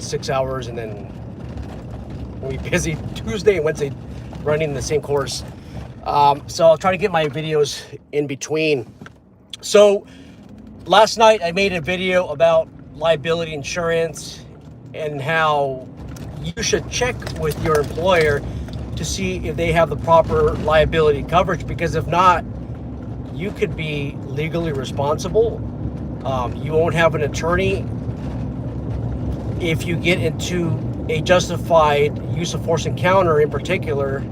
6 hours, and then we'll be busy Tuesday and Wednesday running the same course. So I'll try to get my videos in between. So last night I made a video about liability insurance and how you should check with your employer to see if they have the proper liability coverage, because if not, you could be legally responsible. You won't have an attorney if you get into a justified use of force encounter, in particular,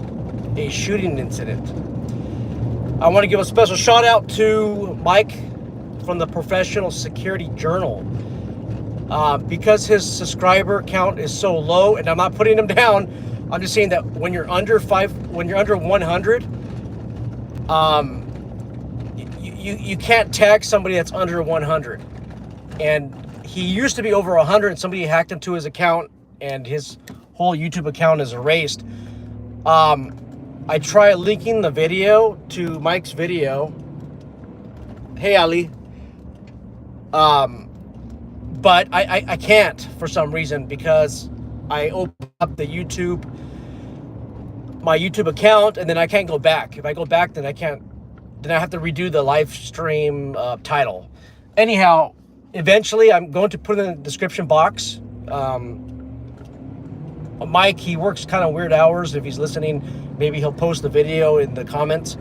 a shooting incident. I want to give a special shout out to Mike from the Professional Security Journal. Because his subscriber count is so low, and I'm not putting him down, I'm just saying that when you're under 100, you can't tag somebody that's under 100. And he used to be over 100, and somebody hacked into his account, and his whole YouTube account is erased. I tried linking the video to Mike's video. Hey, Ali. But I can't for some reason, because I opened up my YouTube account, and then I can't go back. If I go back, then I have to redo the live stream title. Anyhow, eventually I'm going to put it in the description box. Mike, he works kind of weird hours. If he's listening, maybe he'll post the video in the comments.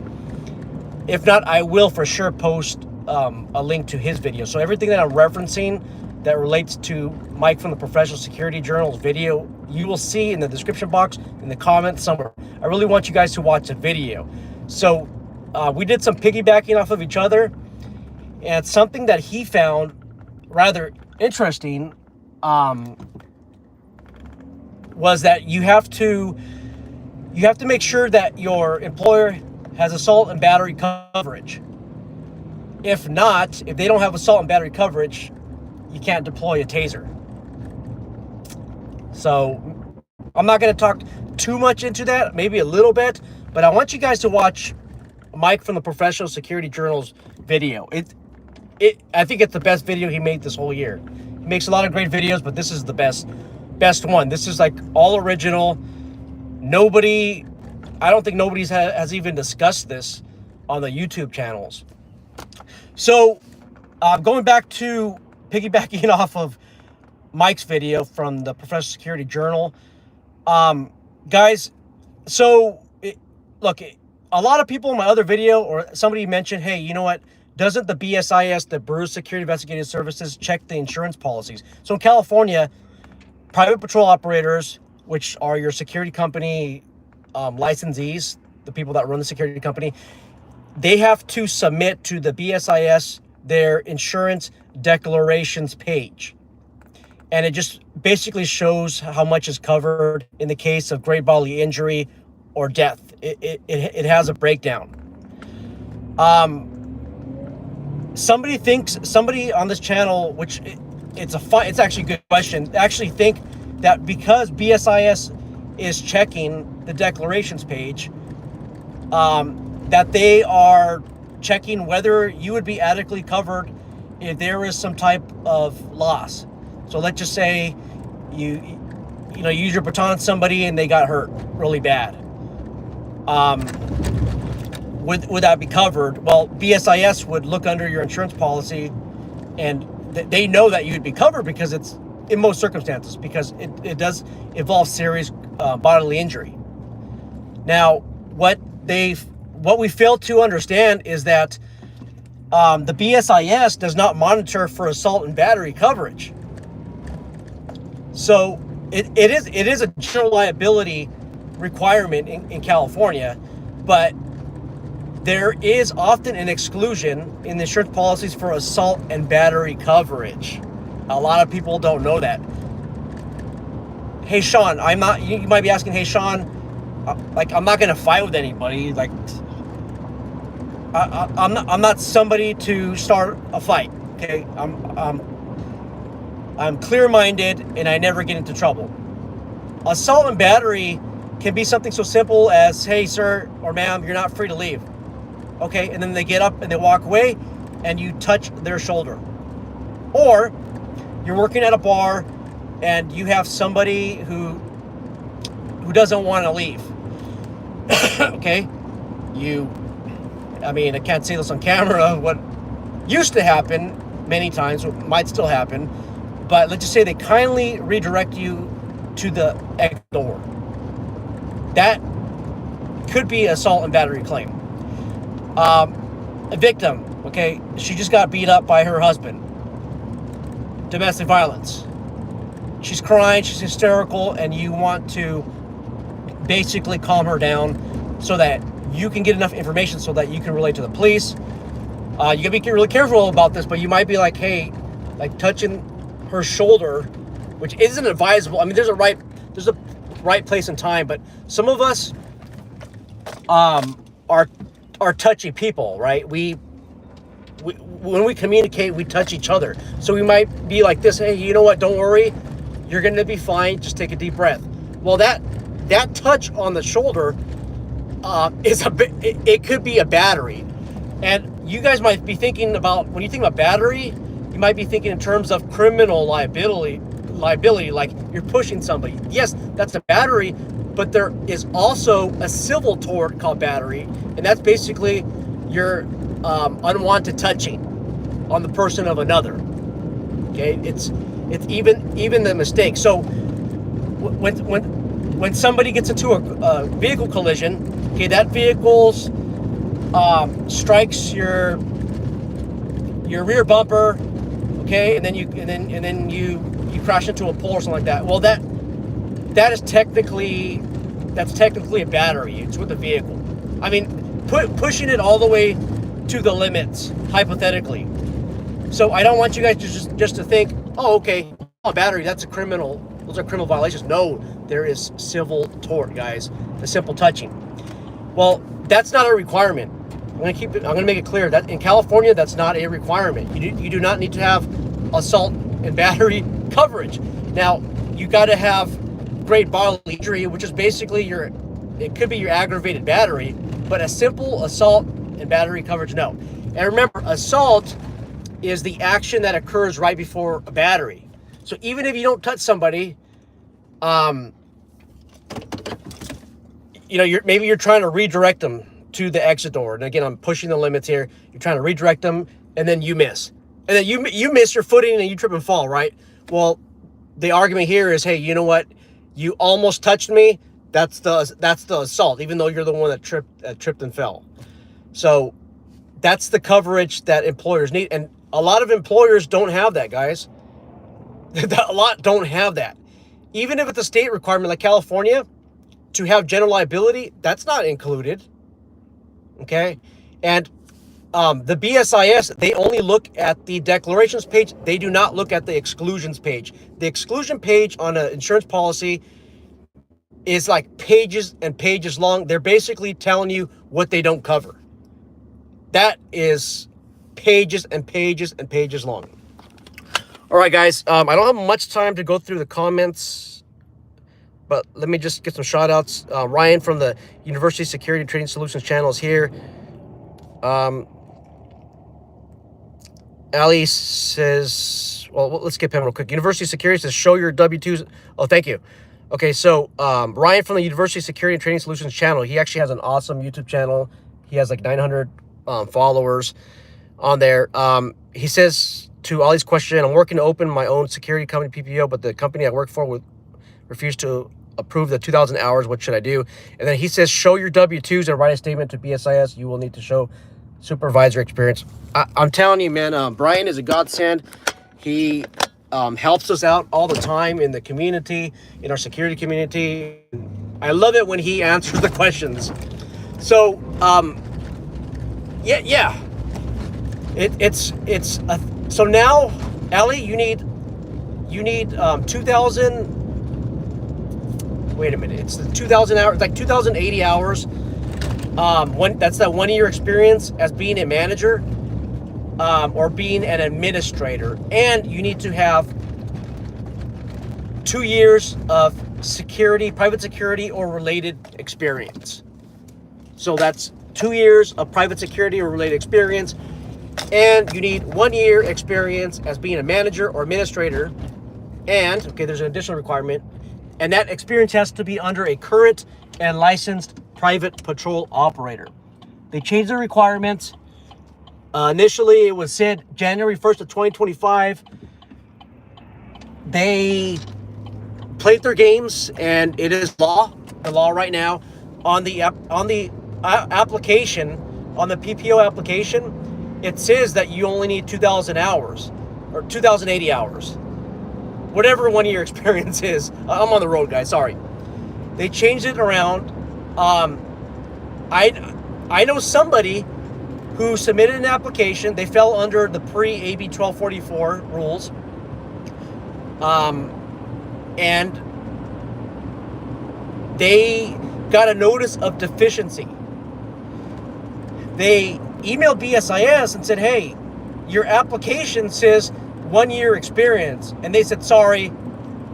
If not, I will for sure post a link to his video. So everything that I'm referencing that relates to Mike from the Professional Security Journal's video, you will see in the description box, in the comments somewhere. I really want you guys to watch the video. So we did some piggybacking off of each other, and something that he found rather interesting was that you have to make sure that your employer has assault and battery coverage. If not, if they don't have assault and battery coverage, you can't deploy a taser. So I'm not going to talk too much into that, maybe a little bit, but I want you guys to watch Mike from the Professional Security Journal's video. I think it's the best video he made this whole year. He makes a lot of great videos, but this is the best one. This is like all original. I don't think nobody's has even discussed this on the YouTube channels. So going back to piggybacking off of Mike's video from the Professional Security Journal, guys, so look, a lot of people in my other video, or somebody mentioned, hey, you know what, doesn't the BSIS, the Bureau of Security Investigative Services, check the insurance policies? So in California, private patrol operators, which are your security company licensees, the people that run the security company, they have to submit to the BSIS their insurance declarations page. And it just basically shows how much is covered in the case of grave bodily injury or death. It has a breakdown. Somebody on this channel, which it's actually a good question, actually think that because BSIS is checking the declarations page, that they are checking whether you would be adequately covered if there is some type of loss. So let's just say you use your baton on somebody and they got hurt really bad. Would that be covered? Well, BSIS would look under your insurance policy, and they know that you'd be covered because it's in most circumstances, because it does involve serious bodily injury. Now, what we fail to understand is that the BSIS does not monitor for assault and battery coverage. So it is a general liability requirement in California, but there is often an exclusion in the insurance policies for assault and battery coverage. A lot of people don't know that. Hey, Sean, you might be asking, hey, Sean, I'm not going to fight with anybody. Like, I'm not somebody to start a fight. Okay. I'm clear-minded and I never get into trouble. Assault and battery can be something so simple as, hey, sir or ma'am, you're not free to leave. Okay, and then they get up and they walk away and you touch their shoulder. Or you're working at a bar and you have somebody who doesn't want to leave. Okay, I can't say this on camera. What used to happen many times, what might still happen, but let's just say they kindly redirect you to the exit door. That could be assault and battery claim. A victim, okay, she just got beat up by her husband. Domestic violence. She's crying, she's hysterical, and you want to basically calm her down so that you can get enough information so that you can relate to the police. You gotta be really careful about this, but you might be like, hey, like touching her shoulder, which isn't advisable. I mean, there's a right place and time, but some of us are touchy people, right? We when we communicate, we touch each other. So we might be like this, hey, you know what? Don't worry, you're gonna be fine. Just take a deep breath. Well, that touch on the shoulder it could be a battery. And you guys might be thinking about, when you think about battery, you might be thinking in terms of criminal liability, like you're pushing somebody. Yes, that's a battery, but there is also a civil tort called battery, and that's basically your unwanted touching on the person of another. Okay, it's even the mistake. So when somebody gets into a vehicle collision, okay, that vehicle's strikes your rear bumper, okay, and then you crash into a pole or something like that. Well, that's technically a battery. It's with the vehicle. I mean, pushing it all the way to the limits, hypothetically. So I don't want you guys to just to think, oh, okay, a battery, those are criminal violations. No, there is civil tort, guys. The simple touching. Well, that's not a requirement. I'm gonna make it clear that in California, that's not a requirement. You do not need to have assault and battery coverage. Now, you got to have great bodily injury, which is basically it could be your aggravated battery, but a simple assault and battery coverage, no. And remember, assault is the action that occurs right before a battery. So even if you don't touch somebody, maybe you're trying to redirect them to the exit door. And again, I'm pushing the limits here. You're trying to redirect them, and then you miss. And then you miss your footing and you trip and fall, right? Well, the argument here is, hey, you know what? You almost touched me. That's the assault, even though you're the one that tripped and fell. So that's the coverage that employers need. And a lot of employers don't have that, guys. A lot don't have that. Even if it's a state requirement like California, to have general liability, that's not included. Okay? And the BSIS, they only look at the declarations page. They do not look at the exclusions page. The exclusion page on an insurance policy is like pages and pages long. They're basically telling you what they don't cover. That is pages and pages and pages long. All right, guys. I don't have much time to go through the comments, but let me just get some shout outs. Ryan from the University Security Trading Solutions channel is here. Ali says, well, let's skip him real quick. University Security says, show your W-2s. Oh, thank you. Okay, so Ryan from the University Security and Trading Solutions channel, he actually has an awesome YouTube channel. He has like 900 followers on there. He says to Ali's question, I'm working to open my own security company, PPO, but the company I work for would refuse to approve the 2,000 hours. What should I do? And then he says, show your W-2s and write a statement to BSIS. You will need to show supervisor experience. I'm telling you, man, Brian is a godsend. He helps us out all the time in the community, in our security community. I love it when he answers the questions. So, yeah. So now, Allie, you need 2,000. Wait a minute. It's the 2,000 hours, like 2,080 hours. That's that 1 year experience as being a manager or being an administrator, and you need to have 2 years of security, private security or related experience. So that's 2 years of private security or related experience, and you need 1 year experience as being a manager or administrator And, okay, there's an additional requirement, and that experience has to be under a current and licensed private patrol operator. They changed the requirements. Initially, it was said January 1st of 2025. They played their games, and it is the law right now. On the application, on the PPO application, it says that you only need 2,000 hours or 2,080 hours, whatever one of your experience is. I'm on the road, guys. Sorry. They changed it around. I know somebody who submitted an application. They fell under the pre-AB 1244 rules. And they got a notice of deficiency. They emailed BSIS and said, hey, your application says 1 year experience. And they said, sorry,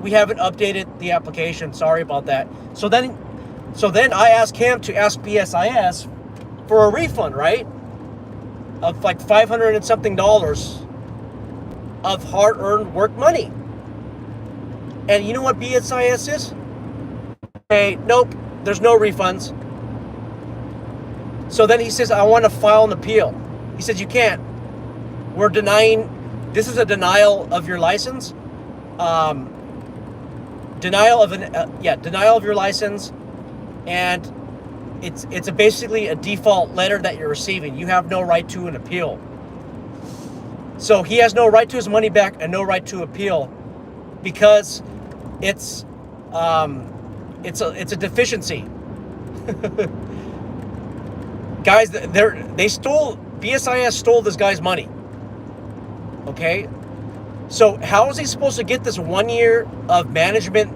we haven't updated the application. Sorry about that. So then I asked him to ask BSIS for a refund, right? Of like $500 and something of hard-earned work money. And you know what BSIS is? Hey, nope, there's no refunds. So then he says, I want to file an appeal. He says, you can't. We're denying, this is a denial of your license. Denial of your license. And it's basically a default letter that you're receiving. You have no right to an appeal. So he has no right to his money back and no right to appeal because it's a deficiency. Guys, BSIS stole this guy's money. Okay? So how is he supposed to get this 1 year of management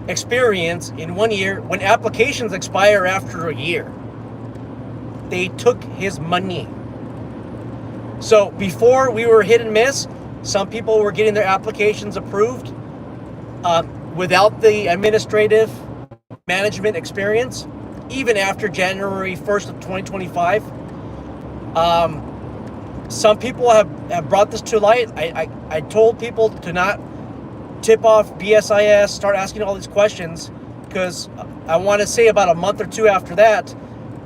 experience in 1 year when applications expire after a year? They took his money. So before we were hit and miss, some people were getting their applications approved without the administrative management experience, even after January 1st of 2025. Some people have brought this to light. I told people to not tip off BSIS, start asking all these questions, because I want to say about a month or two after that,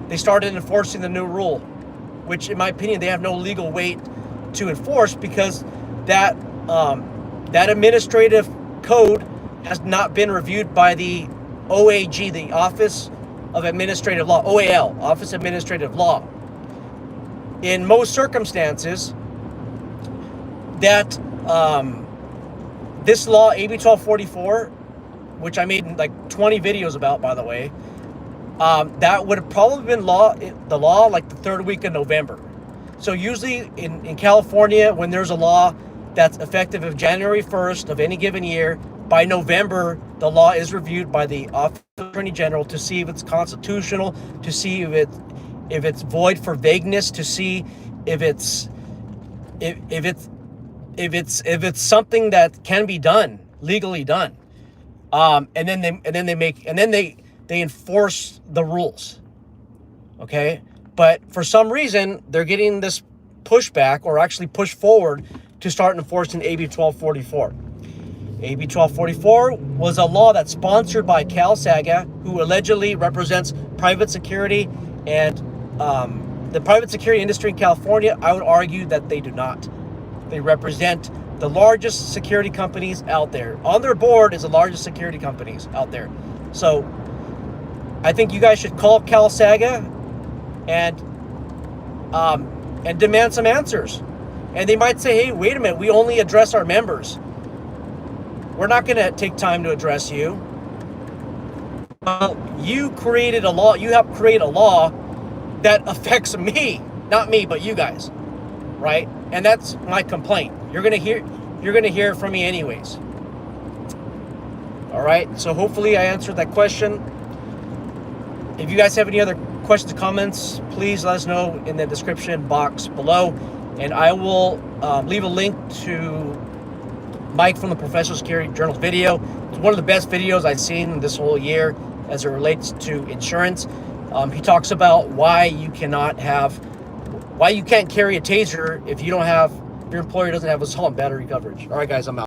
they started enforcing the new rule, which in my opinion, they have no legal weight to enforce because that administrative code has not been reviewed by the OAG, the Office of Administrative Law, OAL, Office of Administrative Law. In most circumstances, that this law, AB 1244, which I made like 20 videos about, by the way, that would have probably been the law like the third week of November. So usually in California, when there's a law that's effective of January 1st of any given year, by November, the law is reviewed by the Office of Attorney General to see if it's constitutional, to see if it's void for vagueness, to see if it's something that can be done, legally done. And then they enforce the rules. Okay? But for some reason, they're getting this pushback, or actually push forward, to start enforcing AB 1244. AB 1244 was a law that's sponsored by CalSAGA, who allegedly represents private security and the private security industry in California. I would argue that they do not. They represent the largest security companies out there. On their board is the largest security companies out there. So I think you guys should call CalSAGA and demand some answers. And they might say, hey, wait a minute, we only address our members. We're not going to take time to address you. Well, you created a law. You helped create a law that affects me, not me, but you guys, right? And that's my complaint. You're going to hear from me anyways. All right. So hopefully I answered that question. If you guys have any other questions or comments, please let us know in the description box below, and I will leave a link to Mike from the Professional Security Journal's video. It's one of the best videos I've seen this whole year as it relates to insurance. He talks about why you can't carry a taser if your employer doesn't have assault and battery coverage. All right, guys, I'm out.